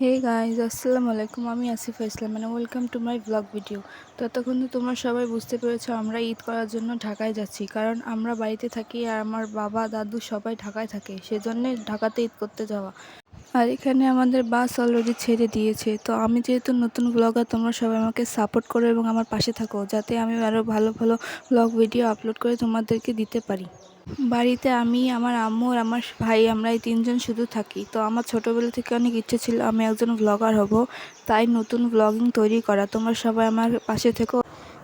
Hey guys আসসালামু আলাইকুম। আমি Asifa Islam welcome to my blog video. তো এতক্ষণ তো তোমরা সবাই বুঝতে পেরেছো আমরা ঈদ করার জন্য ঢাকায় যাচ্ছি, কারণ আমরা বাড়িতে থাকি আর আমার বাবা দাদু সবাই ঢাকায় থাকে, সেজন্য ঢাকাতে ঈদ করতে যাওয়া। আর এখানে আমাদের বাস অলরেডি ছেড়ে দিয়েছে। তো আমি যেহেতু নতুন ব্লগার, তোমরা সবাই আমাকে সাপোর্ট করো এবং আমার পাশে থাকো, যাতে আমি আরও ভালো ভালো ব্লগ ভিডিও আপলোড করে তোমাদেরকে দিতে পারি। বাড়িতে আমি, আমার আম্মু আর আমার ভাই, আমরা এই তিনজন শুধু থাকি। তো আমার ছোটোবেলা থেকে অনেক ইচ্ছে ছিল আমি একজন ব্লগার হব, তাই নতুন ব্লগিং তৈরি করা। তোমরা সবাই আমার পাশে থেকো।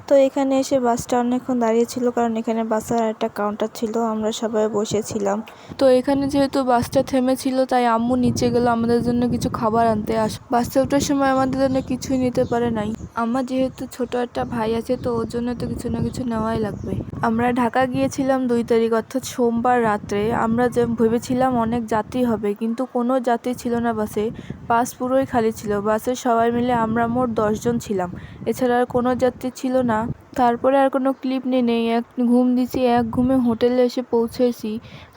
তো এখানে এসে বাসটা অনেকক্ষণ দাঁড়িয়েছিল, কারণ এখানে বাসের একটা কাউন্টার ছিল, আমরা সবাই বসেছিলাম। তো এখানে যেহেতু বাসটা থেমেছিল, তাই আম্মু নিচে গেল আমাদের জন্য কিছু খাবার আনতে। বাসে ওঠার সময় আমাদের জন্য কিছুই নিতে পারে নাই। আমার যেহেতু ছোট একটা ভাই আছে, তো ওর জন্য তো কিছু না কিছু নেওয়াই লাগবে। আমরা ঢাকা গিয়েছিলাম 2 তারিখ, অর্থাৎ সোমবার রাত্রে। আমরা যে ভেবেছিলাম অনেক যাত্রী হবে, কিন্তু কোনো যাত্রী ছিল না বাসে। বাস পুরোই খালি ছিল। বাসে সবাই মিলে আমরা মোট 10 জন ছিলাম, এছাড়া আর কোনো যাত্রী ছিল না। তারপরে আর কোনো ক্লিপ নেই, এক ঘুম দিছি, এক ঘুমে হোটেলে এসে পৌঁছেছি।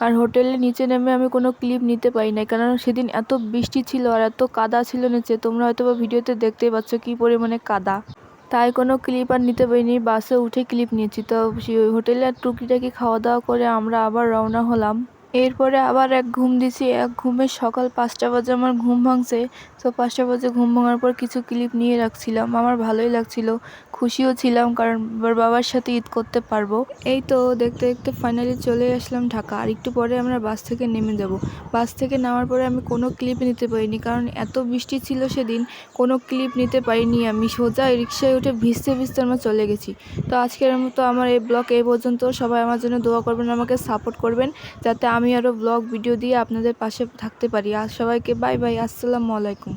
আর হোটেলে নিচে নেমে আমি কোনো ক্লিপ নিতে পারি নাই, কারণ সেদিন এত বৃষ্টি ছিল আর এত কাদা ছিল নিচে। তোমরা হয়তো বা ভিডিওতে দেখতেই পাচ্ছ কী পরিমাণে কাদা। তাই কোনো ক্লিপ আর নিতে পারিনি, বাসে উঠে ক্লিপ নিয়েছি। তো হোটেলে আর টুকিটাকি খাওয়া দাওয়া করে আমরা আবার রওনা হলাম। এরপরে আবার এক ঘুম দিছি, এক ঘুমে সকাল 5টা বাজে আমার ঘুম ভাঙছে। তো 5টা বাজে ঘুম ভাঙার পর কিছু ক্লিপ নিয়ে রাখছিলাম, আমার ভালোই লাগছিল, খুশিও ছিলাম, কারণ বাবার সাথে ঈদ করতে পারবো। এই তো দেখতে দেখতে ফাইনালি চলে আসলাম ঢাকা। আর একটু পরে আমরা বাস থেকে নেমে যাব। বাস থেকে নামার পরে আমি কোনো ক্লিপ নিতে পারিনি, কারণ এত বৃষ্টি ছিল সেদিন, কোনো ক্লিপ নিতে পারিনি। আমি সোজা রিক্সায় উঠে ভিজতে ভিজতে আমরা চলে গেছি। তো আজকের মতো আমার এই ব্লগ এই পর্যন্ত। সবাই আমার জন্য দোয়া করবেন, আমাকে সাপোর্ট করবেন, যাতে আমি আরও ব্লগ ভিডিও দিয়ে আপনাদের পাশে থাকতে পারি। আর সবাইকে বাই বাই, আসসালামু আলাইকুম।